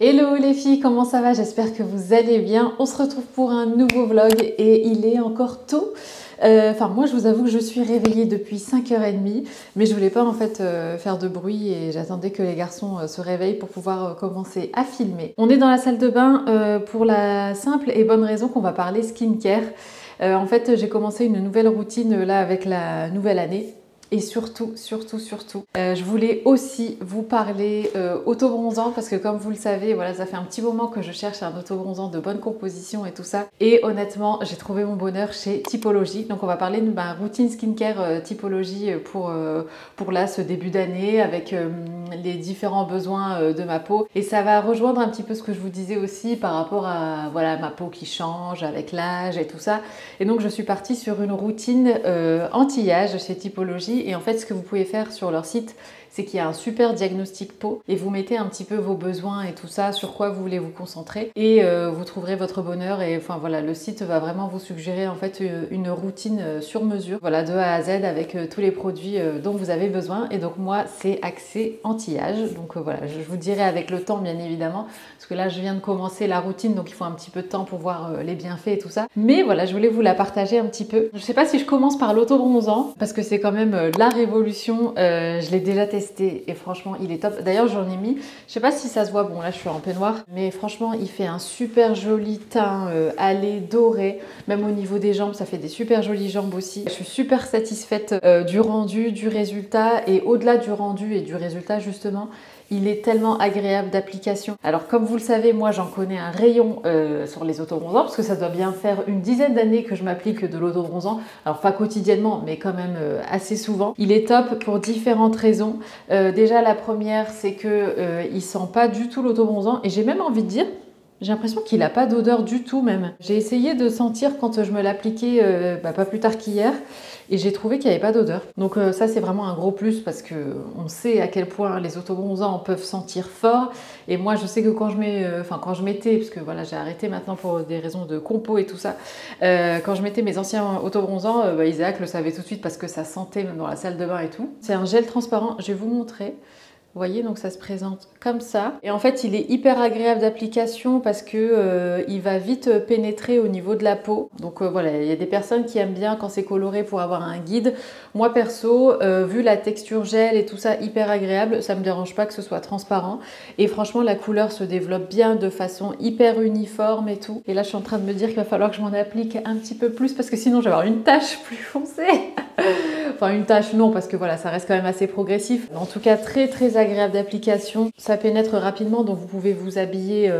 Hello les filles, comment ça va? J'espère que vous allez bien. On se retrouve pour un nouveau vlog et il est encore tôt. Enfin moi je vous avoue que je suis réveillée depuis 5h30, mais je voulais pas en fait faire de bruit et j'attendais que les garçons se réveillent pour pouvoir commencer à filmer. On est dans la salle de bain pour la simple et bonne raison qu'on va parler skincare. En fait j'ai commencé une nouvelle routine là avec la nouvelle année. Et surtout, je voulais aussi vous parler auto-bronzant parce que comme vous le savez, voilà, ça fait un petit moment que je cherche un auto-bronzant de bonne composition et tout ça. Et honnêtement, j'ai trouvé mon bonheur chez Typologie. Donc on va parler de ma routine skincare Typologie pour là, ce début d'année avec les différents besoins de ma peau. Et ça va rejoindre un petit peu ce que je vous disais aussi par rapport à voilà, ma peau qui change avec l'âge et tout ça. Et donc je suis partie sur une routine anti-âge chez Typologie. Et en fait, ce que vous pouvez faire sur leur site, c'est qu'il y a un super diagnostic peau et vous mettez un petit peu vos besoins et tout ça, sur quoi vous voulez vous concentrer et vous trouverez votre bonheur. Et enfin voilà, le site va vraiment vous suggérer en fait une routine sur mesure, voilà, de A à Z avec tous les produits dont vous avez besoin. Et donc moi, c'est axé anti-âge. Donc voilà, je vous dirai avec le temps bien évidemment, parce que là je viens de commencer la routine, donc il faut un petit peu de temps pour voir les bienfaits et tout ça. Mais voilà, je voulais vous la partager un petit peu. Je sais pas si je commence par l'auto-bronzant, parce que c'est quand même la révolution. Je l'ai déjà testé et franchement il est top. D'ailleurs j'en ai mis, je sais pas si ça se voit, bon là je suis en peignoir, mais franchement il fait un super joli teint allé doré, même au niveau des jambes ça fait des super jolies jambes aussi. Je suis super satisfaite du rendu, du résultat, et au-delà du rendu et du résultat justement, il est tellement agréable d'application. Alors comme vous le savez, moi j'en connais un rayon sur les auto-bronzants, parce que ça doit bien faire une dizaine d'années que je m'applique de l'auto-bronzant. Alors pas quotidiennement, mais quand même assez souvent. Il est top pour différentes raisons. Déjà la première, c'est que il sent pas du tout l'auto-bronzant, et j'ai même envie de dire, j'ai l'impression qu'il n'a pas d'odeur du tout même. J'ai essayé de sentir quand je me l'appliquais pas plus tard qu'hier, et j'ai trouvé qu'il n'y avait pas d'odeur. Donc ça c'est vraiment un gros plus, parce que on sait à quel point les autobronzants peuvent sentir fort. Et moi je sais que quand je mets, quand je mettais, parce que voilà j'ai arrêté maintenant pour des raisons de compo et tout ça, quand je mettais mes anciens autobronzants, Isaac le savait tout de suite parce que ça sentait même dans la salle de bain et tout. C'est un gel transparent, je vais vous montrer. Vous voyez, donc ça se présente comme ça. Et en fait, il est hyper agréable d'application parce que il va vite pénétrer au niveau de la peau. Donc voilà, il y a des personnes qui aiment bien quand c'est coloré pour avoir un guide. Moi perso, vu la texture gel et tout ça hyper agréable, ça me dérange pas que ce soit transparent. Et franchement, la couleur se développe bien de façon hyper uniforme et tout. Et là, je suis en train de me dire qu'il va falloir que je m'en applique un petit peu plus parce que sinon, je vais avoir une tache plus foncée. Enfin, une tache non, parce que voilà, ça reste quand même assez progressif. En tout cas, très agréable d'application. Ça pénètre rapidement, donc vous pouvez vous habiller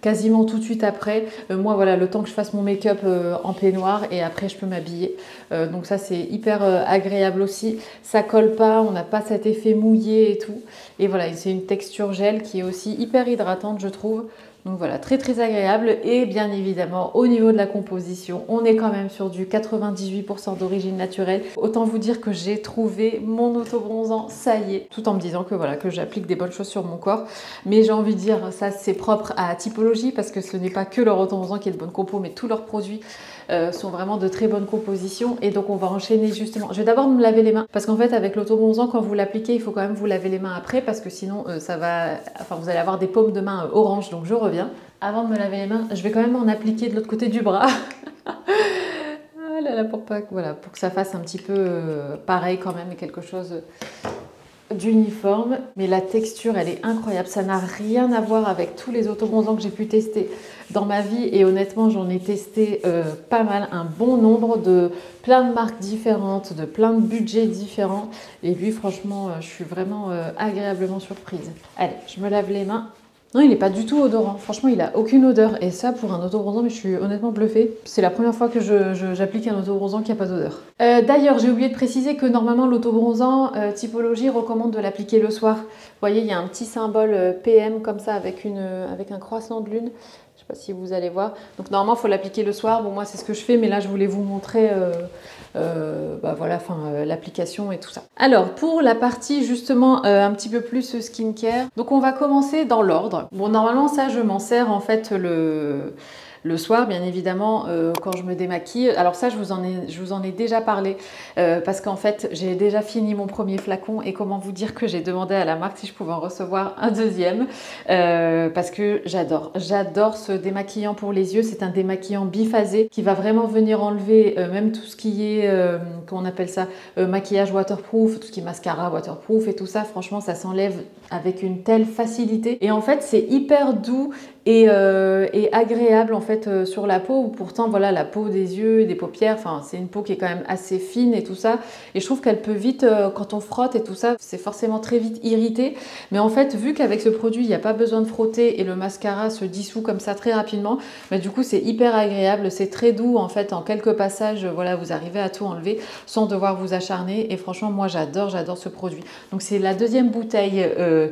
quasiment tout de suite après. Moi, voilà, le temps que je fasse mon make-up en peignoir, et après, je peux m'habiller. Donc ça, c'est hyper agréable aussi. Ça colle pas, on n'a pas cet effet mouillé et tout. Et voilà, c'est une texture gel qui est aussi hyper hydratante, je trouve. Donc voilà, très agréable. Et bien évidemment, au niveau de la composition, on est quand même sur du 98% d'origine naturelle. Autant vous dire que j'ai trouvé mon auto-bronzant, ça y est, tout en me disant que voilà, que j'applique des bonnes choses sur mon corps. Mais j'ai envie de dire, ça c'est propre à Typologie, parce que ce n'est pas que leur auto-bronzant qui est de bonne compo, mais tous leurs produits sont vraiment de très bonne composition. Et donc on va enchaîner justement. Je vais d'abord me laver les mains, parce qu'en fait avec l'auto-bronzant, quand vous l'appliquez, il faut quand même vous laver les mains après, parce que sinon ça va, enfin vous allez avoir des paumes de main orange. Donc je reviens. Avant de me laver les mains, je vais quand même en appliquer de l'autre côté du bras. Ah là là, pour que ça fasse un petit peu pareil quand même, quelque chose d'uniforme. Mais la texture, elle est incroyable. Ça n'a rien à voir avec tous les autobronzants que j'ai pu tester dans ma vie. Et honnêtement, j'en ai testé pas mal, un bon nombre, de plein de marques différentes, de plein de budgets différents. Et lui, franchement, je suis vraiment agréablement surprise. Allez, je me lave les mains. Non, il n'est pas du tout odorant. Franchement, il a aucune odeur. Et ça, pour un autobronzant, mais je suis honnêtement bluffée. C'est la première fois que j'applique un autobronzant qui n'a pas d'odeur. D'ailleurs, j'ai oublié de préciser que normalement, l'autobronzant, Typologie recommande de l'appliquer le soir. Vous voyez, il y a un petit symbole PM comme ça avec un croissant de lune. Je ne sais pas si vous allez voir. Donc normalement, il faut l'appliquer le soir. Bon, moi, c'est ce que je fais, mais là, je voulais vous montrer l'application et tout ça. Alors, pour la partie justement un petit peu plus skincare, donc on va commencer dans l'ordre. Bon, normalement, ça, je m'en sers en fait le soir, bien évidemment, quand je me démaquille. Alors ça, je vous en ai déjà parlé parce qu'en fait, j'ai déjà fini mon premier flacon et comment vous dire que j'ai demandé à la marque si je pouvais en recevoir un deuxième parce que j'adore ce démaquillant pour les yeux. C'est un démaquillant biphasé qui va vraiment venir enlever même tout ce qui est, comment on appelle ça, maquillage waterproof, tout ce qui est mascara waterproof et tout ça. Franchement, ça s'enlève avec une telle facilité. Et en fait, c'est hyper doux et agréable en fait sur la peau. Pourtant, voilà, la peau des yeux et des paupières, enfin, c'est une peau qui est quand même assez fine et tout ça. Et je trouve qu'elle peut vite, quand on frotte et tout ça, c'est forcément très vite irrité. Mais en fait, vu qu'avec ce produit, il n'y a pas besoin de frotter et le mascara se dissout comme ça très rapidement, bah, du coup, c'est hyper agréable. C'est très doux en fait. En quelques passages, voilà, vous arrivez à tout enlever sans devoir vous acharner. Et franchement, moi, j'adore ce produit. Donc, c'est la deuxième bouteille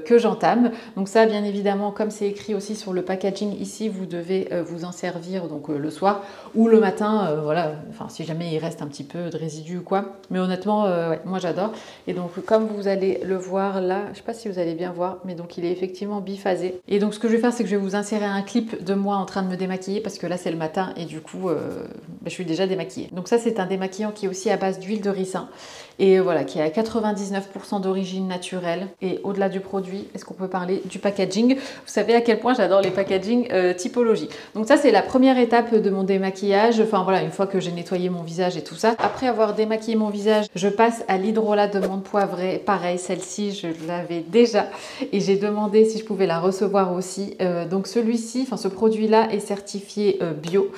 que j'entame. Donc ça, bien évidemment, comme c'est écrit aussi sur le packaging ici, vous devez vous en servir donc le soir ou le matin, voilà, enfin si jamais il reste un petit peu de résidus ou quoi. Mais honnêtement, ouais, moi j'adore. Et donc comme vous allez le voir là, je sais pas si vous allez bien voir, mais donc il est effectivement biphasé. Et donc ce que je vais faire, c'est que je vais vous insérer un clip de moi en train de me démaquiller parce que là c'est le matin et du coup je suis déjà démaquillée. Donc ça c'est un démaquillant qui est aussi à base d'huile de ricin et voilà, qui est à 99% d'origine naturelle. Et au-delà du produit, est-ce qu'on peut parler du packaging? Vous savez à quel point j'adore les packaging typologie. Donc ça c'est la première étape de mon démaquillage. Enfin voilà, une fois que j'ai nettoyé mon visage et tout ça. Après avoir démaquillé mon visage, je passe à l'hydrolat de menthe poivrée. Pareil, celle-ci je l'avais déjà et j'ai demandé si je pouvais la recevoir aussi. Donc celui-ci, enfin ce produit-là est certifié bio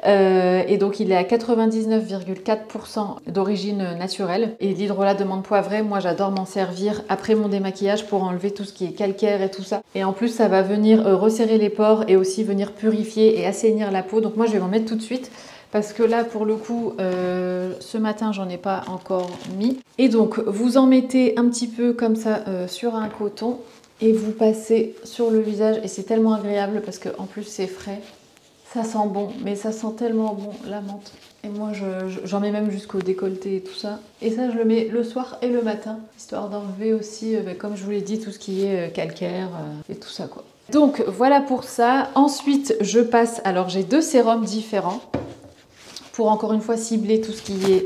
et donc il est à 99,4% d'origine naturelle. Et l'hydrolat de menthe poivrée, moi j'adore m'en servir après mon démaquillage pour enlever tout ce qui est calcaire et tout ça. Et en plus ça va venir resserrer les pores et aussi venir purifier et assainir la peau. Donc moi je vais m'en mettre tout de suite parce que là pour le coup ce matin j'en ai pas encore mis. Et donc vous en mettez un petit peu comme ça sur un coton et vous passez sur le visage et c'est tellement agréable parce que en plus c'est frais. Ça sent bon, mais ça sent tellement bon la menthe. Et moi, j'en mets même jusqu'au décolleté et tout ça. Et ça, je le mets le soir et le matin, histoire d'enlever aussi, comme je vous l'ai dit, tout ce qui est calcaire et tout ça, quoi. Donc, voilà pour ça. Ensuite, je passe... Alors, j'ai deux sérums différents pour encore une fois cibler tout ce qui est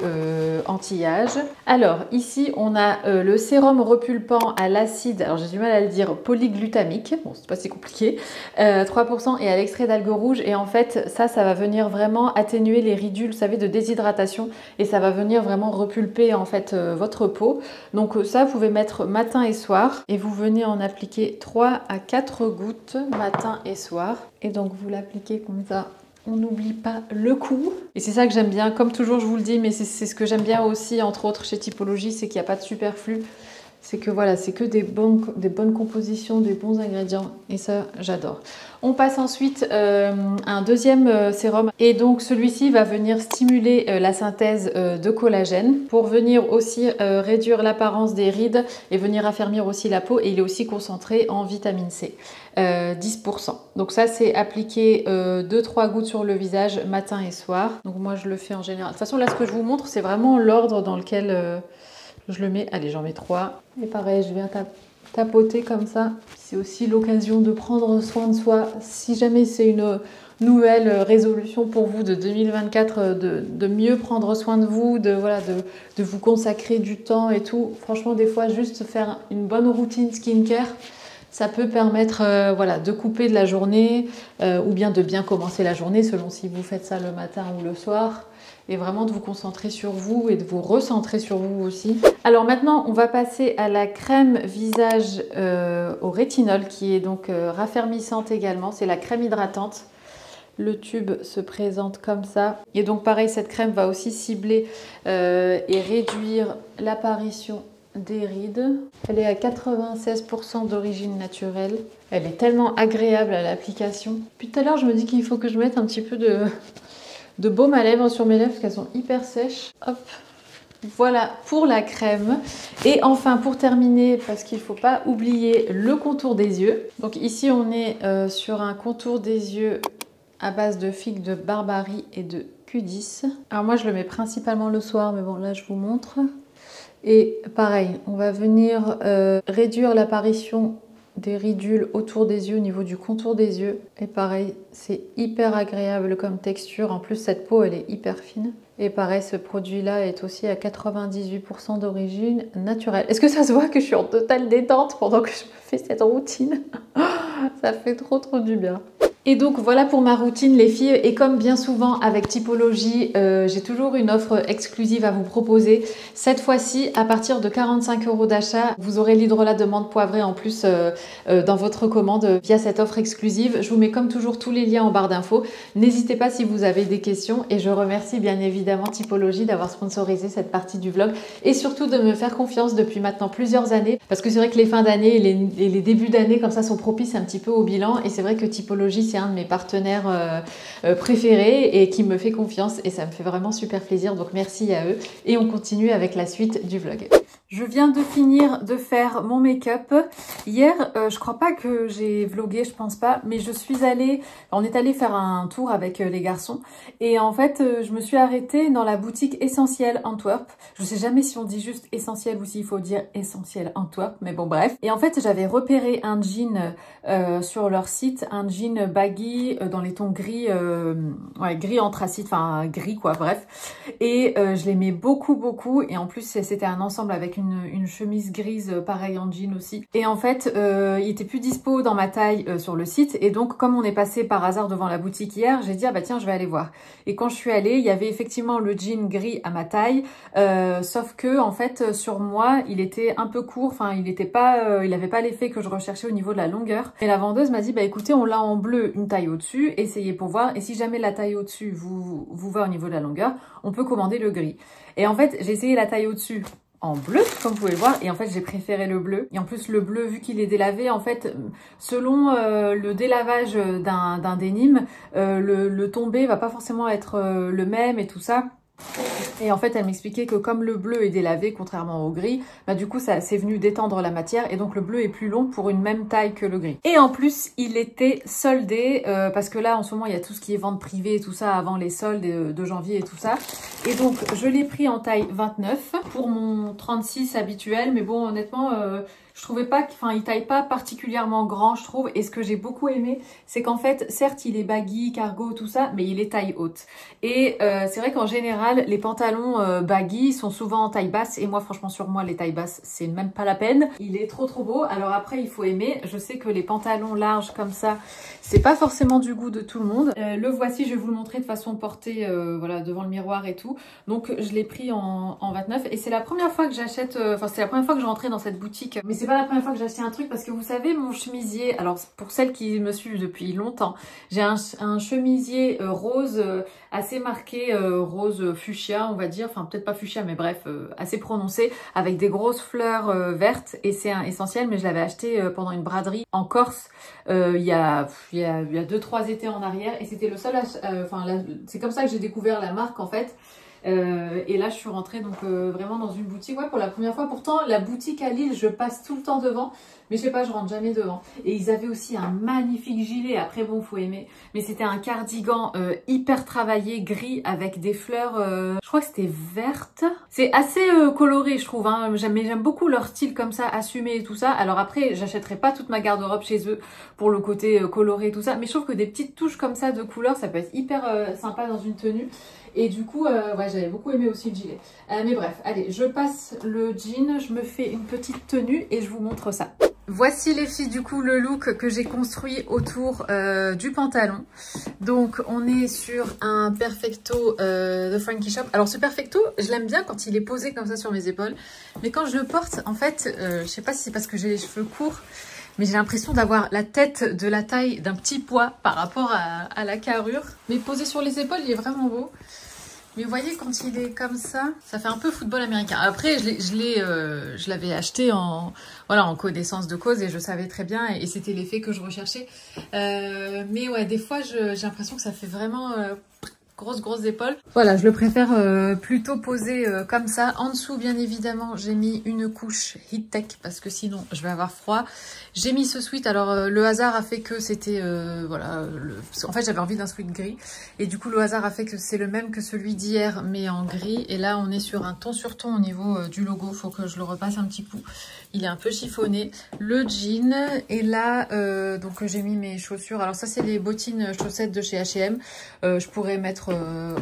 anti-âge. Alors ici on a le sérum repulpant à l'acide, alors j'ai du mal à le dire, polyglutamique, bon c'est pas si compliqué, 3% et à l'extrait d'algue rouge et en fait ça va venir vraiment atténuer les ridules, vous savez, de déshydratation et ça va venir vraiment repulper en fait votre peau. Donc ça vous pouvez mettre matin et soir et vous venez en appliquer 3 à 4 gouttes matin et soir et donc vous l'appliquez comme ça. On n'oublie pas le coup. Et c'est ça que j'aime bien. Comme toujours, je vous le dis, mais c'est ce que j'aime bien aussi, entre autres, chez Typologie, c'est qu'il n'y a pas de superflu. C'est que voilà, c'est que des bonnes compositions, des bons ingrédients. Et ça, j'adore. On passe ensuite à un deuxième sérum. Et donc, celui-ci va venir stimuler la synthèse de collagène pour venir aussi réduire l'apparence des rides et venir affermir aussi la peau. Et il est aussi concentré en vitamine C. 10%. Donc ça c'est appliqué 2-3 gouttes sur le visage matin et soir. Donc moi je le fais en général. De toute façon là ce que je vous montre c'est vraiment l'ordre dans lequel je le mets. Allez j'en mets 3. Et pareil je viens tapoter comme ça. C'est aussi l'occasion de prendre soin de soi. Si jamais c'est une nouvelle résolution pour vous de 2024 de mieux prendre soin de vous, de vous consacrer du temps et tout. Franchement des fois juste faire une bonne routine skincare. Ça peut permettre de couper de la journée ou bien de bien commencer la journée selon si vous faites ça le matin ou le soir et vraiment de vous concentrer sur vous et de vous recentrer sur vous aussi. Alors maintenant, on va passer à la crème visage au rétinol qui est donc raffermissante également. C'est la crème hydratante. Le tube se présente comme ça. Et donc pareil, cette crème va aussi cibler et réduire l'apparition des rides. Elle est à 96% d'origine naturelle. Elle est tellement agréable à l'application. Puis tout à l'heure, je me dis qu'il faut que je mette un petit peu de baume à lèvres sur mes lèvres parce qu'elles sont hyper sèches. Hop, voilà pour la crème. Et enfin, pour terminer, parce qu'il ne faut pas oublier le contour des yeux. Donc ici, on est sur un contour des yeux à base de figues de Barbarie et de Q10. Alors moi, je le mets principalement le soir, mais bon, là, je vous montre. Et pareil, on va venir réduire l'apparition des ridules autour des yeux, au niveau du contour des yeux. Et pareil, c'est hyper agréable comme texture. En plus, cette peau, elle est hyper fine. Et pareil, ce produit-là est aussi à 98% d'origine naturelle. Est-ce que ça se voit que je suis en totale détente pendant que je me fais cette routine? Ça fait trop du bien. Et donc voilà pour ma routine les filles, et comme bien souvent avec Typologie, j'ai toujours une offre exclusive à vous proposer. Cette fois-ci, à partir de 45 € d'achat, vous aurez l'hydrolat de menthe poivrée en plus dans votre commande via cette offre exclusive. Je vous mets comme toujours tous les liens en barre d'infos. N'hésitez pas si vous avez des questions, et je remercie bien évidemment Typologie d'avoir sponsorisé cette partie du vlog et surtout de me faire confiance depuis maintenant plusieurs années, parce que c'est vrai que les fins d'année et les débuts d'année comme ça sont propices un petit peu au bilan, et c'est vrai que Typologie c'est un de mes partenaires préférés et qui me fait confiance, et ça me fait vraiment super plaisir, donc merci à eux, et on continue avec la suite du vlog. Je viens de finir de faire mon make-up. Hier, je crois pas que j'ai vlogué, je pense pas, mais on est allé faire un tour avec les garçons, et en fait, je me suis arrêtée dans la boutique Essentiel Antwerp. Je sais jamais si on dit juste Essentiel ou s'il faut dire Essentiel Antwerp, mais bon bref. Et en fait, j'avais repéré un jean sur leur site, un jean baggy dans les tons gris, gris anthracite, enfin gris quoi, bref. Et je l'aimais beaucoup, et en plus c'était un ensemble avec une chemise grise pareil en jean aussi. Et en fait il était plus dispo dans ma taille sur le site, et donc comme on est passé par hasard devant la boutique hier, j'ai dit ah bah tiens je vais aller voir. Et quand je suis allée, il y avait effectivement le jean gris à ma taille, sauf que en fait sur moi il était un peu court, enfin il avait pas l'effet que je recherchais au niveau de la longueur. Et la vendeuse m'a dit bah écoutez, on l'a en bleu une taille au-dessus, essayez pour voir, et si jamais la taille au-dessus vous va au niveau de la longueur, on peut commander le gris. Et en fait j'ai essayé la taille au-dessus en bleu, comme vous pouvez le voir, et en fait j'ai préféré le bleu. Et en plus le bleu, vu qu'il est délavé, en fait selon le délavage d'un dénime, le tombé va pas forcément être le même et tout ça. Et en fait, elle m'expliquait que comme le bleu est délavé, contrairement au gris, bah du coup, ça c'est venu détendre la matière, et donc le bleu est plus long pour une même taille que le gris. Et en plus, il était soldé, parce que là, en ce moment, il y a tout ce qui est vente privée et tout ça avant les soldes de janvier et tout ça. Et donc, je l'ai pris en taille 29 pour mon 36 habituel, mais bon, honnêtement... je trouvais pas il taille pas particulièrement grand, je trouve. Et ce que j'ai beaucoup aimé, c'est qu'en fait, certes, il est baggy, cargo, tout ça, mais il est taille haute. Et c'est vrai qu'en général, les pantalons baggy sont souvent en taille basse. Et moi, franchement, sur moi, les tailles basses, c'est même pas la peine. Il est trop beau. Alors après, il faut aimer. Je sais que les pantalons larges comme ça, c'est pas forcément du goût de tout le monde. Le voici, je vais vous le montrer de façon portée, voilà, devant le miroir et tout. Donc, je l'ai pris en 29. Et c'est la première fois que j'achète, c'est la première fois que je rentrais dans cette boutique. Mais c'est pas la première fois que j'ai acheté un truc, parce que vous savez mon chemisier, alors pour celles qui me suivent depuis longtemps, j'ai un chemisier rose assez marqué, rose fuchsia on va dire, enfin peut-être pas fuchsia mais bref assez prononcé, avec des grosses fleurs vertes, et c'est un essentiel, mais je l'avais acheté pendant une braderie en Corse il y a 2-3 étés en arrière, et c'était le seul, c'est comme ça que j'ai découvert la marque en fait. Et là je suis rentrée donc vraiment dans une boutique, ouais, pour la première fois. Pourtant la boutique à Lille, je passe tout le temps devant, mais je sais pas, je rentre jamais devant. Et ils avaient aussi un magnifique gilet, après bon faut aimer, mais c'était un cardigan hyper travaillé, gris, avec des fleurs, je crois que c'était verte. C'est assez coloré je trouve, hein. J'aime beaucoup leur style comme ça, assumé et tout ça. Alors après j'achèterai pas toute ma garde-robe chez eux pour le côté coloré et tout ça, mais je trouve que des petites touches comme ça de couleurs, ça peut être hyper sympa dans une tenue. Et du coup, ouais, j'avais beaucoup aimé aussi le gilet. Mais bref, allez, je passe le jean, je me fais une petite tenue et je vous montre ça. Voici les filles, du coup, le look que j'ai construit autour du pantalon. Donc, on est sur un Perfecto de Frankie Shop. Alors, ce Perfecto, je l'aime bien quand il est posé comme ça sur mes épaules. Mais quand je le porte, en fait, je sais pas si c'est parce que j'ai les cheveux courts, mais j'ai l'impression d'avoir la tête de la taille d'un petit pois par rapport à la carrure. Mais posé sur les épaules, il est vraiment beau. Mais vous voyez, quand il est comme ça, ça fait un peu football américain. Après, je l'avais acheté en connaissance de cause, et je savais très bien, et c'était l'effet que je recherchais. Mais ouais, des fois, j'ai l'impression que ça fait vraiment grosses épaules. Voilà, je le préfère plutôt posé comme ça. En dessous, bien évidemment, j'ai mis une couche Heat Tech parce que sinon je vais avoir froid. J'ai mis ce sweat, alors le hasard a fait que c'était, voilà, en fait j'avais envie d'un sweat gris. Et du coup le hasard a fait que c'est le même que celui d'hier, mais en gris. Et là on est sur un ton sur ton au niveau du logo, faut que je le repasse un petit coup. Il est un peu chiffonné. Le jean, et là, donc j'ai mis mes chaussures. Alors ça c'est les bottines chaussettes de chez H&M. Je pourrais mettre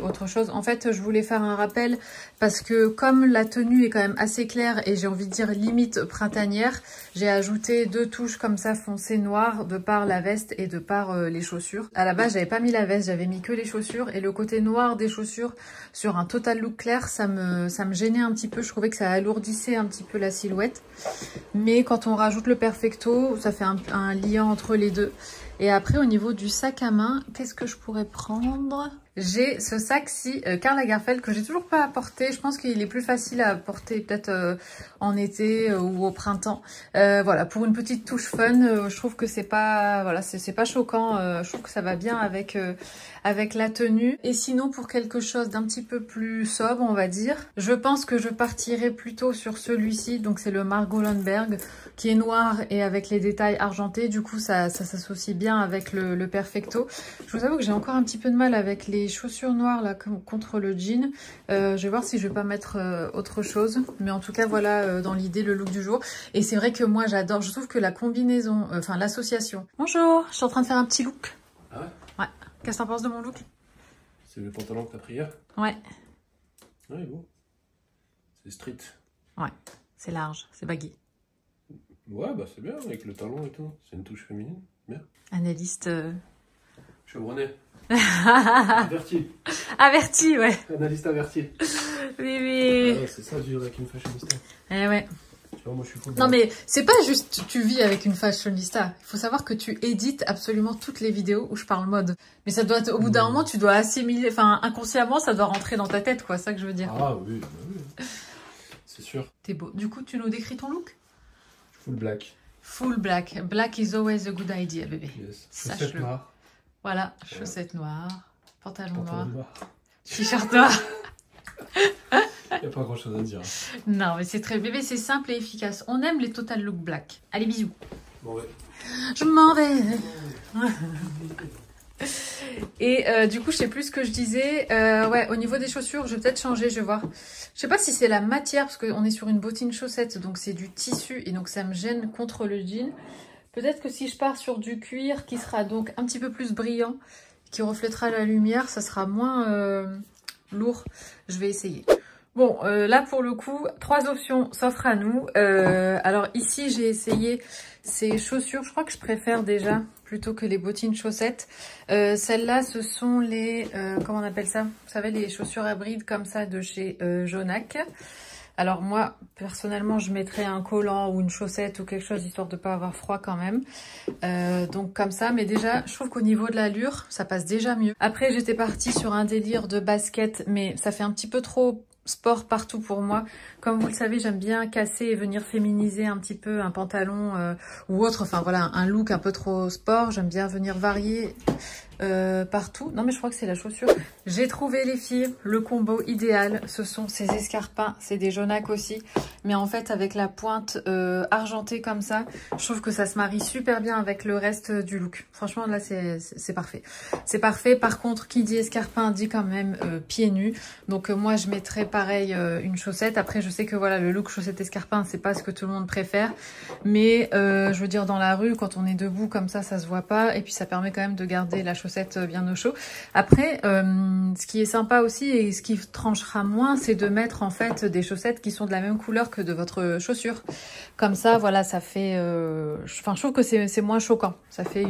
autre chose. En fait je voulais faire un rappel parce que comme la tenue est quand même assez claire et j'ai envie de dire limite printanière, j'ai ajouté 2 touches comme ça foncé noir de par la veste et de par les chaussures. À la base j'avais pas mis la veste, j'avais mis que les chaussures, et le côté noir des chaussures sur un total look clair ça me gênait un petit peu. Je trouvais que ça alourdissait un petit peu la silhouette, mais quand on rajoute le perfecto ça fait un lien entre les deux. Et après au niveau du sac à main, qu'est-ce que je pourrais prendre? J'ai ce sac-ci Karl Lagerfeld que j'ai toujours pas porté. Je pense qu'il est plus facile à porter peut-être en été ou au printemps. Voilà, pour une petite touche fun, je trouve que c'est pas, voilà, c'est pas choquant. Je trouve que ça va bien avec la tenue. Et sinon, pour quelque chose d'un petit peu plus sobre, on va dire, je pense que je partirai plutôt sur celui-ci. Donc c'est le Margot Lundberg qui est noir et avec les détails argentés. Du coup, ça s'associe bien avec le perfecto. Je vous avoue que j'ai encore un petit peu de mal avec les chaussures noires là contre le jean. Je vais voir si je vais pas mettre autre chose, mais en tout cas voilà dans l'idée le look du jour. Et c'est vrai que moi j'adore, je trouve que la combinaison, enfin l'association. Bonjour, je suis en train de faire un petit look. Ah ouais? Ouais. Qu'est-ce que t'en penses de mon look? C'est le pantalon que t'as pris hier? Ouais. Ouais, bon. C'est street. Ouais, c'est large, c'est baggy. Ouais, bah c'est bien avec le talon et tout. C'est une touche féminine, bien. Analyste. Chevronné. Averti. Averti, ouais. Analyste averti. Oui. Ah ouais, c'est ça, vivre avec une fashionista. Eh ouais. Tu vois, moi je suis full. Non mais c'est pas juste tu vis avec une fashionista. Il faut savoir que tu édites absolument toutes les vidéos où je parle mode. Mais ça doit être, au bout d'un moment tu dois assimiler, enfin inconsciemment ça doit rentrer dans ta tête quoi, c'est ça que je veux dire. Ah oui, bah oui. C'est sûr. T'es beau. Du coup tu nous décris ton look? Full black. Full black. Black is always a good idea bébé. Yes. Sache-le. Noire. Voilà, chaussettes noires, pantalon noir, Noir. t-shirt noir. Il n'y a pas grand chose à dire. Non mais c'est très bébé, c'est simple et efficace. On aime les total look black. Allez bisous. Bon ouais. Je m'en vais. Et du coup, je sais plus ce que je disais. Ouais, au niveau des chaussures, je vais peut-être changer, je vais voir. Je sais pas si c'est la matière, parce qu'on est sur une bottine chaussette, donc c'est du tissu, et donc ça me gêne contre le jean. Peut-être que si je pars sur du cuir, qui sera donc un petit peu plus brillant, qui reflètera la lumière, ça sera moins lourd. Je vais essayer. Bon, là pour le coup, 3 options s'offrent à nous. Alors ici, j'ai essayé ces chaussures. Je crois que je préfère déjà plutôt que les bottines chaussettes. Celles-là, ce sont les... comment on appelle ça? Vous savez, les chaussures à bride comme ça de chez Jonac. Alors moi, personnellement, je mettrais un collant ou une chaussette ou quelque chose, histoire de ne pas avoir froid quand même. Donc comme ça, mais déjà, je trouve qu'au niveau de l'allure, ça passe déjà mieux. Après, j'étais partie sur un délire de basket, mais ça fait un petit peu trop sport partout pour moi. Comme vous le savez, j'aime bien casser et venir féminiser un petit peu un pantalon ou autre. Enfin voilà, un look un peu trop sport. J'aime bien venir varier partout. Non mais je crois que c'est la chaussure. J'ai trouvé les filles le combo idéal. Ce sont ces escarpins. C'est des Jonac aussi. Mais en fait avec la pointe argentée comme ça, je trouve que ça se marie super bien avec le reste du look. Franchement là c'est parfait. C'est parfait. Par contre, qui dit escarpin dit quand même pieds nus. Donc moi je mettrais pareil une chaussette. Après je sais que voilà, le look chaussette escarpin c'est pas ce que tout le monde préfère. Mais je veux dire dans la rue, quand on est debout comme ça se voit pas. Et puis ça permet quand même de garder la chaussette bien au chaud. Après, ce qui est sympa aussi et ce qui tranchera moins, c'est de mettre en fait des chaussettes qui sont de la même couleur que de votre chaussure. Comme ça, voilà, ça fait... Enfin, je trouve que c'est moins choquant. Ça fait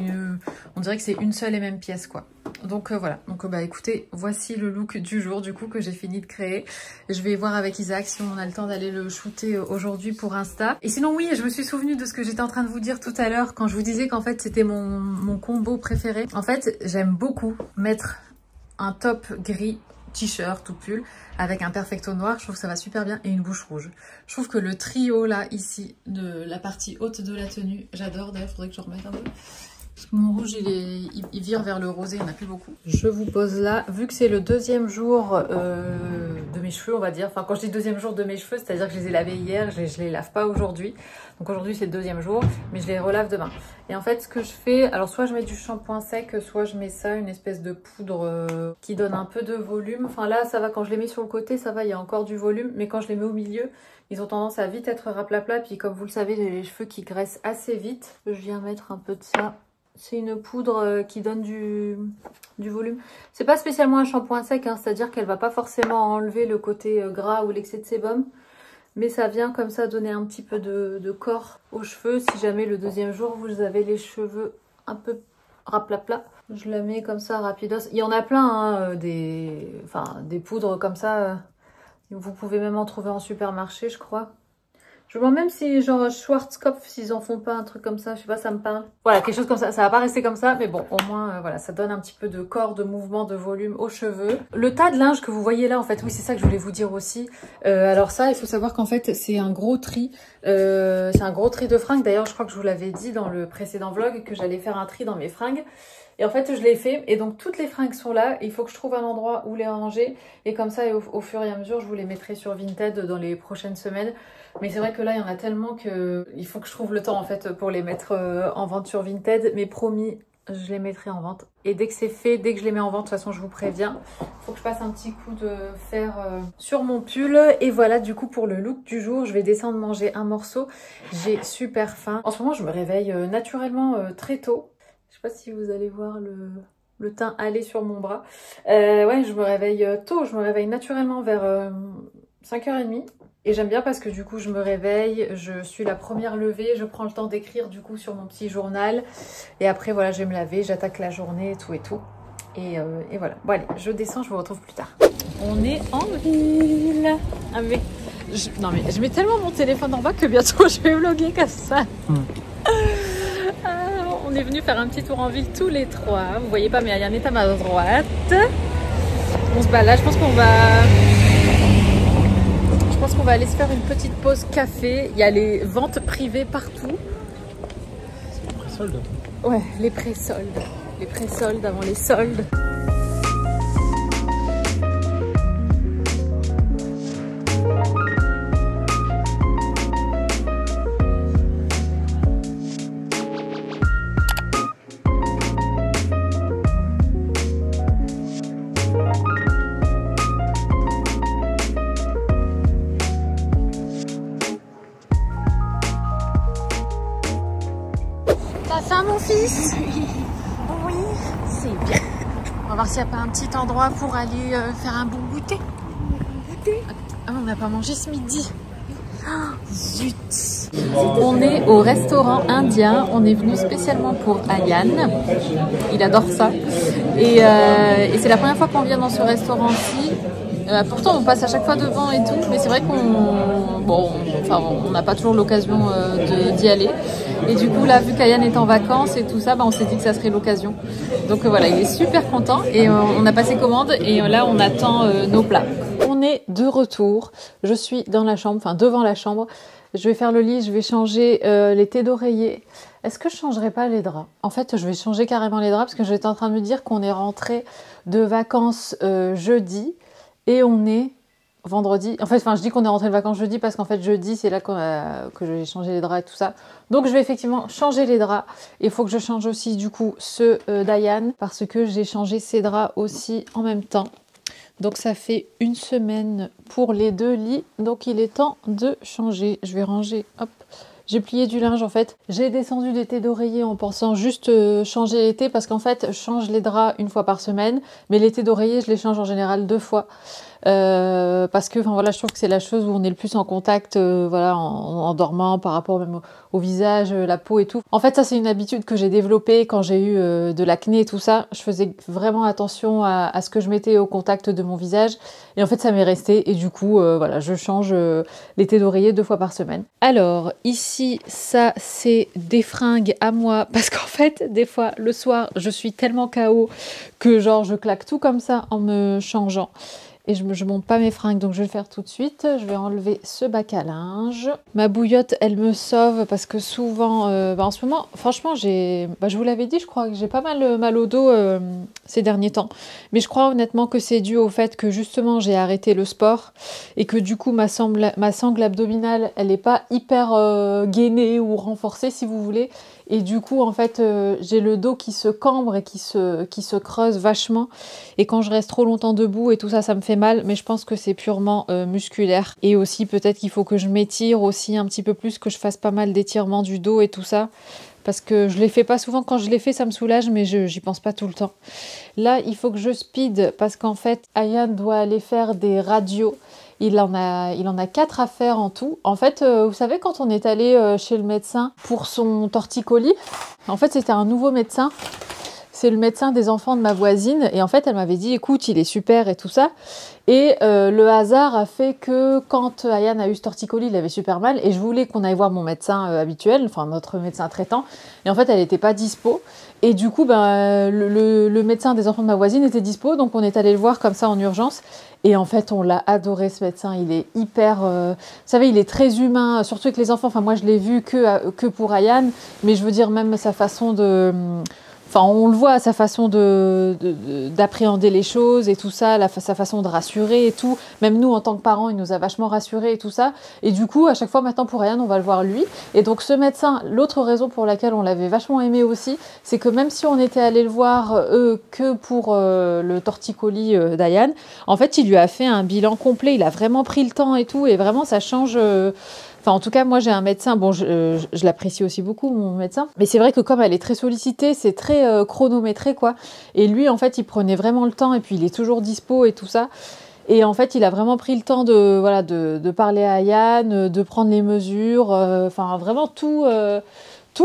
on dirait que c'est une seule et même pièce, quoi. Donc voilà. Donc bah écoutez, voici le look du jour du coup que j'ai fini de créer. Je vais voir avec Isaac si on a le temps d'aller le shooter aujourd'hui pour Insta. Et sinon oui, je me suis souvenue de ce que j'étais en train de vous dire tout à l'heure quand je vous disais qu'en fait c'était mon combo préféré. En fait, j'aime beaucoup mettre un top gris, t-shirt ou pull avec un perfecto noir. Je trouve que ça va super bien et une bouche rouge. Je trouve que le trio là, ici, de la partie haute de la tenue, j'adore. D'ailleurs, il faudrait que je remette un peu. Mon rouge, il vire vers le rosé, il n'y en a plus beaucoup. Je vous pose là, vu que c'est le deuxième jour de mes cheveux, on va dire. Enfin, quand je dis deuxième jour de mes cheveux, c'est-à-dire que je les ai lavés hier, je les lave pas aujourd'hui. Donc aujourd'hui, c'est le deuxième jour, mais je les relave demain. Et en fait, ce que je fais, alors soit je mets du shampoing sec, soit je mets ça, une espèce de poudre qui donne un peu de volume. Enfin là, ça va, quand je les mets sur le côté, ça va, il y a encore du volume. Mais quand je les mets au milieu, ils ont tendance à vite être raplapla. Puis comme vous le savez, j'ai les cheveux qui graissent assez vite. Je viens mettre un peu de ça. C'est une poudre qui donne du volume. C'est pas spécialement un shampoing sec, hein, c'est-à-dire qu'elle va pas forcément enlever le côté gras ou l'excès de sébum. Mais ça vient comme ça donner un petit peu de corps aux cheveux. Si jamais le deuxième jour, vous avez les cheveux un peu raplapla. Je la mets comme ça rapidos. Il y en a plein, hein, des poudres comme ça. Vous pouvez même en trouver en supermarché, je crois. Je me demande même si, genre, Schwarzkopf, s'ils en font pas un truc comme ça, je sais pas, ça me parle. Voilà, quelque chose comme ça. Ça va pas rester comme ça, mais bon, au moins, voilà, ça donne un petit peu de corps, de mouvement, de volume aux cheveux. Le tas de linge que vous voyez là, en fait, oui, c'est ça que je voulais vous dire aussi. Alors ça, il faut savoir qu'en fait, c'est un gros tri. C'est un gros tri de fringues. D'ailleurs, je crois que je vous l'avais dit dans le précédent vlog, que j'allais faire un tri dans mes fringues. Et en fait, je l'ai fait. Et donc, toutes les fringues sont là. Il faut que je trouve un endroit où les ranger. Et comme ça, au fur et à mesure, je vous les mettrai sur Vinted dans les prochaines semaines. Mais c'est vrai que là, il y en a tellement que il faut que je trouve le temps, en fait, pour les mettre en vente sur Vinted. Mais promis, je les mettrai en vente. Et dès que c'est fait, dès que je les mets en vente, de toute façon, je vous préviens. Il faut que je passe un petit coup de fer sur mon pull. Et voilà, du coup, pour le look du jour, je vais descendre manger un morceau. J'ai super faim. En ce moment, je me réveille naturellement très tôt. Je sais pas si vous allez voir le teint aller sur mon bras. Ouais, je me réveille tôt. Je me réveille naturellement vers 5h30. Et j'aime bien parce que du coup, je me réveille, je suis la première levée, je prends le temps d'écrire du coup sur mon petit journal. Et après, voilà, je vais me laver, j'attaque la journée et tout et tout. Et voilà. Bon, allez, je descends, je vous retrouve plus tard. On est en ville. Ah, mais non, mais je mets tellement mon téléphone en bas que bientôt je vais vlogger comme ça. On est venu faire un petit tour en ville tous les trois. Vous voyez pas, mais il y a un étang à droite. On se balade. Je pense qu'on va aller se faire une petite pause café. Il y a les ventes privées partout. C'est les pré-soldes. Ouais, les pré-soldes. Les pré-soldes avant les soldes. Ça, mon fils? Oui, c'est bien. On va voir s'il n'y a pas un petit endroit pour aller faire un bon goûter. Ah, on n'a pas mangé ce midi. Oh, zut. On est au restaurant indien. On est venu spécialement pour Ayan. Il adore ça. Et c'est la première fois qu'on vient dans ce restaurant-ci. Pourtant, on passe à chaque fois devant et tout, mais c'est vrai on n'a pas toujours l'occasion d'y aller. Et du coup, là, vu qu'Ayan est en vacances et tout ça, on s'est dit que ça serait l'occasion. Donc voilà, il est super content et on a passé commande et là, on attend nos plats. On est de retour. Je suis dans la chambre, enfin devant la chambre. Je vais faire le lit, je vais changer les thés d'oreiller. Est-ce que je changerai pas les draps? En fait, je vais changer carrément les draps parce que j'étais en train de me dire qu'on est rentré de vacances jeudi. Et on est vendredi. En fait, je dis qu'on est rentré de vacances jeudi parce qu'en fait, jeudi, c'est là que j'ai changé les draps et tout ça. Donc, je vais effectivement changer les draps. Il faut que je change aussi, du coup, ceux d'Ayan parce que j'ai changé ces draps aussi en même temps. Donc, ça fait une semaine pour les deux lits. Donc, il est temps de changer. Je vais ranger, hop. J'ai plié du linge en fait. J'ai descendu des thés d'oreiller en pensant juste changer les thés parce qu'en fait, je change les draps une fois par semaine. Mais les thés d'oreiller, je les change en général 2 fois. Parce que voilà, je trouve que c'est la chose où on est le plus en contact en dormant par rapport même au visage, la peau et tout. En fait, ça c'est une habitude que j'ai développée quand j'ai eu de l'acné et tout ça. Je faisais vraiment attention à ce que je mettais au contact de mon visage. Et en fait, ça m'est resté. Et du coup, voilà, je change les thés d'oreiller 2 fois par semaine. Alors, ici, ça c'est des fringues à moi. Parce qu'en fait, des fois, le soir, je suis tellement KO que genre je claque tout comme ça en me changeant. et je monte pas mes fringues, donc je vais le faire tout de suite. Je vais enlever ce bac à linge. Ma bouillotte, elle me sauve parce que souvent, en ce moment, franchement, je vous l'avais dit, je crois que j'ai pas mal au dos ces derniers temps. Mais je crois honnêtement que c'est dû au fait que justement j'ai arrêté le sport et que du coup ma sangle abdominale, elle est pas hyper gainée ou renforcée si vous voulez. Et du coup, en fait, j'ai le dos qui se cambre et qui se creuse vachement. Et quand je reste trop longtemps debout et tout ça, ça me fait mal. Mais je pense que c'est purement musculaire. Et aussi, peut-être qu'il faut que je m'étire aussi un petit peu plus, que je fasse pas mal d'étirements du dos et tout ça. Parce que je les fais pas souvent. Quand je les fais, ça me soulage, mais j'y pense pas tout le temps. Là, il faut que je speed parce qu'en fait, Ayaan doit aller faire des radios. Il en a 4 à faire en tout. En fait, vous savez, quand on est allé chez le médecin pour son torticolis, en fait, c'était un nouveau médecin. C'est le médecin des enfants de ma voisine. Et en fait, elle m'avait dit, écoute, il est super et tout ça. Et le hasard a fait que quand Ayaan a eu ce torticolis, il avait super mal. Et je voulais qu'on aille voir mon médecin habituel, enfin notre médecin traitant. Et en fait, elle n'était pas dispo. Et du coup, le médecin des enfants de ma voisine était dispo. Donc on est allé le voir comme ça en urgence. Et en fait, on l'a adoré ce médecin. Il est hyper... vous savez, il est très humain, surtout avec les enfants. Enfin, moi, je l'ai vu que pour Ayaan. Mais je veux dire, même sa façon de... Enfin, on le voit, sa façon d'appréhender les choses et tout ça, sa façon de rassurer et tout. Même nous, en tant que parents, il nous a vachement rassurés et tout ça. Et du coup, à chaque fois, maintenant, pour Ayaan, on va le voir lui. Et donc, ce médecin, l'autre raison pour laquelle on l'avait vachement aimé aussi, c'est que même si on était allé le voir que pour le torticolis d'Ayaan, en fait, il lui a fait un bilan complet. Il a vraiment pris le temps et tout. Et vraiment, ça change... Enfin, en tout cas, moi, j'ai un médecin, bon, je l'apprécie aussi beaucoup, mon médecin, mais c'est vrai que comme elle est très sollicitée, c'est très chronométré, quoi. Et lui, en fait, il prenait vraiment le temps, et puis il est toujours dispo et tout ça. Et en fait, il a vraiment pris le temps de parler à Ayaan, de prendre les mesures, enfin, vraiment tout,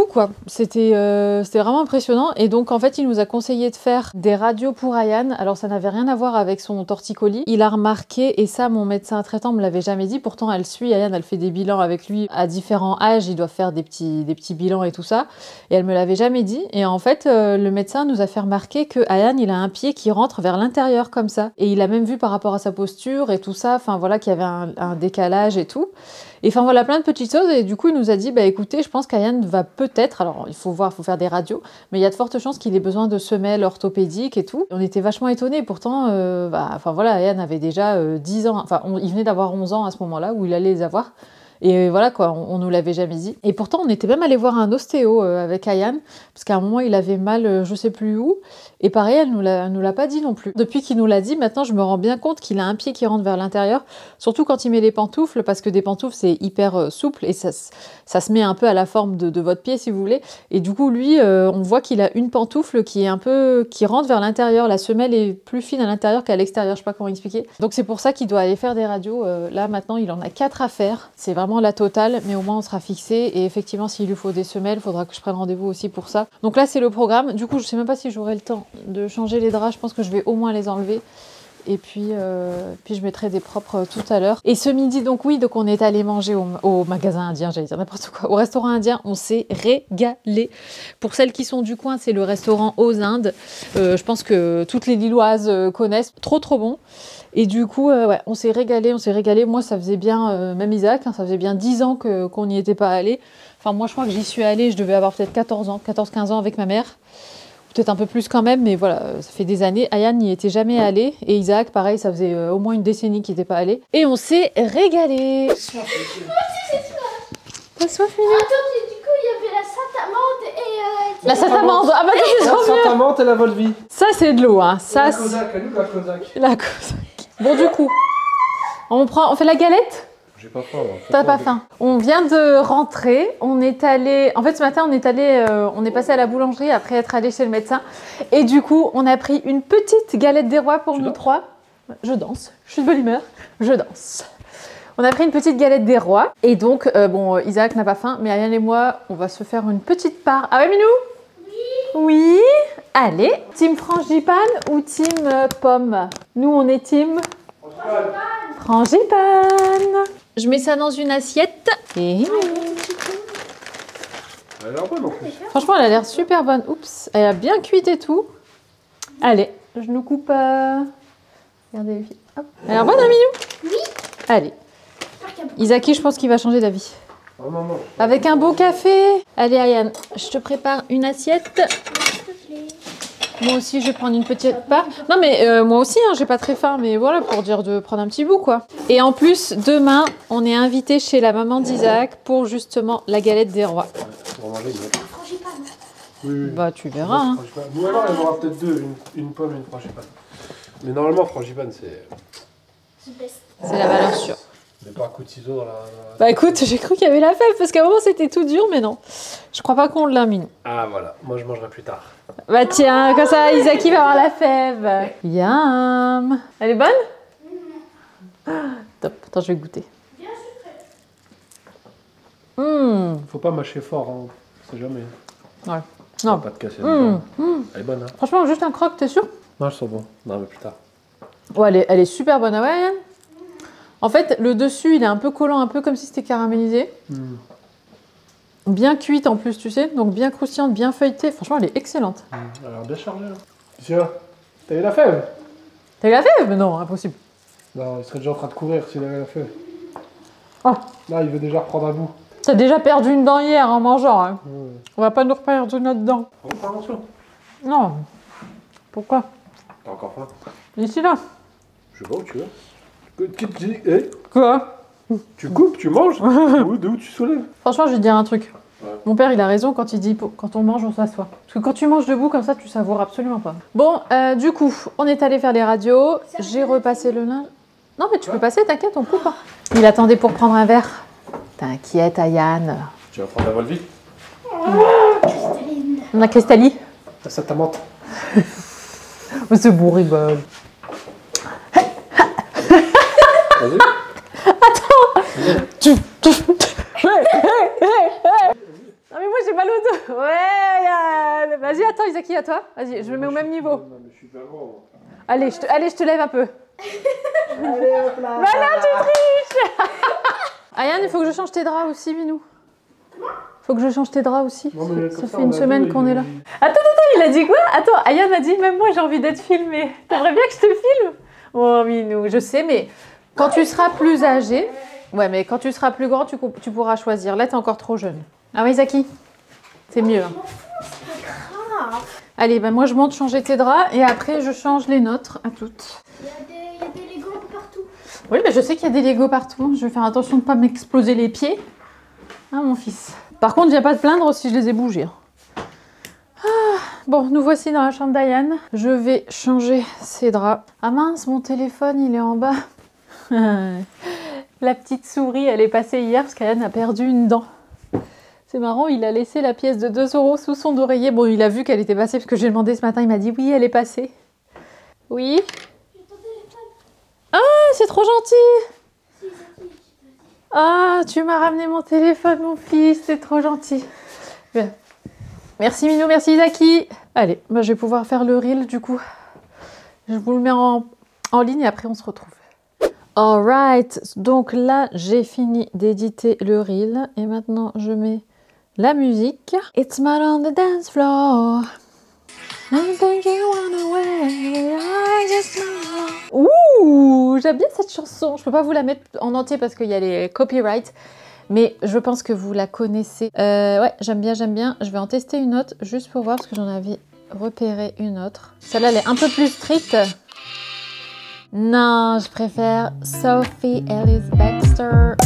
quoi. C'était vraiment impressionnant. Et donc, en fait, il nous a conseillé de faire des radios pour Ayaan. Alors, ça n'avait rien à voir avec son torticolis. Il a remarqué, et ça, mon médecin traitant me l'avait jamais dit. Pourtant, elle suit Ayaan, elle fait des bilans avec lui à différents âges. Ils doivent faire des petits bilans et tout ça. Et elle me l'avait jamais dit. Et en fait, le médecin nous a fait remarquer que Ayaan, il a un pied qui rentre vers l'intérieur comme ça. Et il a même vu par rapport à sa posture et tout ça, enfin voilà, qu'il y avait un décalage et tout. Et enfin voilà, plein de petites choses. Et du coup, il nous a dit, bah écoutez, je pense qu'Ayaan va peut-être, alors il faut voir, il faut faire des radios, mais il y a de fortes chances qu'il ait besoin de semelles orthopédiques et tout. On était vachement étonnés. Pourtant, enfin voilà, Ayaan avait déjà 10 ans, enfin il venait d'avoir 11 ans à ce moment-là, où il allait les avoir. Et voilà quoi, on nous l'avait jamais dit. Et pourtant, on était même allé voir un ostéo avec Ayaan, parce qu'à un moment, il avait mal, je sais plus où. Et pareil, elle nous l'a pas dit non plus. Depuis qu'il nous l'a dit, maintenant, je me rends bien compte qu'il a un pied qui rentre vers l'intérieur, surtout quand il met les pantoufles, parce que des pantoufles, c'est hyper souple et ça se met un peu à la forme de votre pied, si vous voulez. Et du coup, lui, on voit qu'il a une pantoufle qui rentre vers l'intérieur. La semelle est plus fine à l'intérieur qu'à l'extérieur, je sais pas comment expliquer. Donc c'est pour ça qu'il doit aller faire des radios. Là, maintenant, il en a 4 à faire. C'est vraiment la totale, mais au moins on sera fixé. Et effectivement, s'il lui faut des semelles, il faudra que je prenne rendez-vous aussi pour ça. Donc là, c'est le programme. Du coup, je sais même pas si j'aurai le temps de changer les draps. Je pense que je vais au moins les enlever. Et puis je mettrai des propres tout à l'heure. Et ce midi, donc on est allé manger au magasin indien, j'allais dire n'importe quoi, au restaurant indien. On s'est régalé. Pour celles qui sont du coin, c'est le restaurant aux Indes. Je pense que toutes les Lilloises connaissent. Trop bon. Et du coup, ouais, on s'est régalé. Moi, ça faisait bien, même Isaac, hein, ça faisait bien 10 ans qu'on n'y était pas allé. Enfin, moi, je crois que j'y suis allée, je devais avoir peut-être 14-15 ans avec ma mère. Peut-être un peu plus quand même, mais voilà, ça fait des années. Ayaan n'y était jamais allé. Et Isaac, pareil, ça faisait au moins une décennie qu'il n'était pas allé. Et on s'est régalé. T'as soif, Mimi? Attends, du coup, il y avait la Sainte-Amande et... La Sainte-Amande. Ah bah c'est trop La bien. Sainte-Amande et la Volvic. Ça, c'est de l'eau, hein. Ça, La Cosaque, à nous la Cosaque. La Cosaque. Bon, du coup, on fait la galette? J'ai pas faim, moi. T'as pas faim. On vient de rentrer, on est allé... En fait, ce matin, on est passé à la boulangerie après être allé chez le médecin. Et du coup, on a pris une petite galette des rois pour nous trois. Je danse, je suis de bonne humeur, je danse. On a pris une petite galette des rois. Et donc, bon, Isaac n'a pas faim, mais Ayaan et moi, on va se faire une petite part. Ah ouais, Minou? Oui. Oui. Allez, team frangipane ou team pomme? Nous, on est team... frangipane. Je mets ça dans une assiette. Et... Elle a l'air bonne en plus. franchement, elle a l'air super bonne. Oups, elle a bien cuit et tout. Allez, je nous coupe Regardez les filles. Hop. Alors, bonne, Minou? Oui. Allez. Isaki, je pense qu'il va changer d'avis. Oh maman. Avec un beau café. Allez, Ayane, je te prépare une assiette. Moi aussi, je vais prendre une petite part. Non, mais moi aussi, hein, j'ai pas très faim, mais voilà, pour dire de prendre un petit bout, quoi. Et en plus, demain, on est invité chez la maman d'Isaac pour justement la galette des rois. On va manger une. Frangipane. Oui, oui. Bah, tu verras. Hein. Ou alors, il y en aura peut-être deux, une pomme et une frangipane. Mais normalement, frangipane, c'est. C'est best. C'est la valeur sûre. Mais pas un coup de ciseau dans la. Bah écoute, j'ai cru qu'il y avait la fève parce qu'à un moment c'était tout dur, mais non. Je crois pas qu'on l'a mis. Ah voilà, moi je mangerai plus tard. Bah tiens, comme ça, Isaki va avoir la fève. Yam. Elle est bonne? Top. Attends, je vais goûter. Faut pas mâcher fort, hein. C'est jamais. Ouais. Non. Non. Pas de casser les dents. Elle est bonne, hein. Franchement, juste un croque, t'es sûr? Non, elles sont bons. Non, mais plus tard. Ouais, elle est super bonne. Ah ouais, Yann. En fait, le dessus, il est un peu collant, un peu comme si c'était caramélisé. Bien cuite en plus, tu sais. Donc bien croustillante, bien feuilletée. Franchement, elle est excellente. Elle a l'air bien chargée, là. Tiens, t'as eu la fève? T'as eu la fève? Mais non, impossible. Non, il serait déjà en train de courir s'il avait la fève. Oh. Là, il veut déjà reprendre un bout. T'as déjà perdu une dent hier en mangeant. Hein. Ouais. On va pas nous reperdre notre dent. On reprend attention. Non. Pourquoi? T'as encore faim? Ici, là. Je sais pas où tu vas. Eh, Quoi? tu coupes, tu manges? De où tu soulèves? Franchement, je vais te dire un truc. Ouais. Mon père, il a raison quand il dit quand on mange, on s'assoit. Parce que quand tu manges debout comme ça, tu savoures absolument pas. Bon, du coup, on est allé faire les radios. J'ai repassé le linge. Non, mais tu peux passer, t'inquiète, on coupe. Hein. Il attendait pour prendre un verre. T'inquiète, Ayane. Tu vas prendre la Volvic? Cristalline. On a Cristalli. Ça ta menthe. Mais c'est beau, rigole. Vas-y. Non mais moi j'ai mal au dos. Ouais, Yann. Vas-y, attends, Isaki, à toi. Vas-y, je le mets au même niveau. Non, mais je suis pas gros. Allez, je te lève un peu. Allez, hop là. Bah non, tu triches. Ayane, il faut que je change tes draps aussi, Minou. Faut que je change tes draps aussi. Non, mais Ça comme fait une on a semaine deux, qu'on il- est là. Attends, il a dit quoi? Attends, Ayane a dit, même moi j'ai envie d'être filmée. T'aimerais bien que je te filme? Oh, Minou, je sais, mais quand tu seras plus âgé, ouais, mais quand tu seras plus grand, tu pourras choisir. Là, t'es encore trop jeune. Ah ouais, Isaki? C'est mieux. Hein. Allez, ben moi je monte changer tes draps et après je change les nôtres à toutes. Il y a des Legos partout. Oui, mais je sais qu'il y a des Legos partout. Je vais faire attention de ne pas m'exploser les pieds. Hein, mon fils. Par contre, viens pas te plaindre si je les ai bougés. Ah, bon, nous voici dans la chambre d'Ayane. Je vais changer ses draps. Ah mince, mon téléphone, il est en bas. La petite souris, elle est passée hier parce qu'Ayane a perdu une dent. C'est marrant, il a laissé la pièce de 2 € sous son oreiller. Bon, il a vu qu'elle était passée parce que j'ai demandé ce matin. Il m'a dit oui, elle est passée. Oui. Ah, c'est trop gentil. Ah, tu m'as ramené mon téléphone, mon fils. C'est trop gentil. Bien. Merci Minou, merci Isaki. Allez, bah, je vais pouvoir faire le reel du coup. Je vous le mets en ligne et après on se retrouve. Alright, donc là j'ai fini d'éditer le reel et maintenant je mets la musique. It's mad on the dance floor. I'm thinking one away. I just know. Ouh, j'aime bien cette chanson. Je peux pas vous la mettre en entier parce qu'il y a les copyrights. Mais je pense que vous la connaissez. Ouais, j'aime bien, j'aime bien. Je vais en tester une autre juste pour voir parce que j'en avais repéré une autre. Celle-là, elle est un peu plus stricte. Non, je préfère Sophie Ellis Bextor.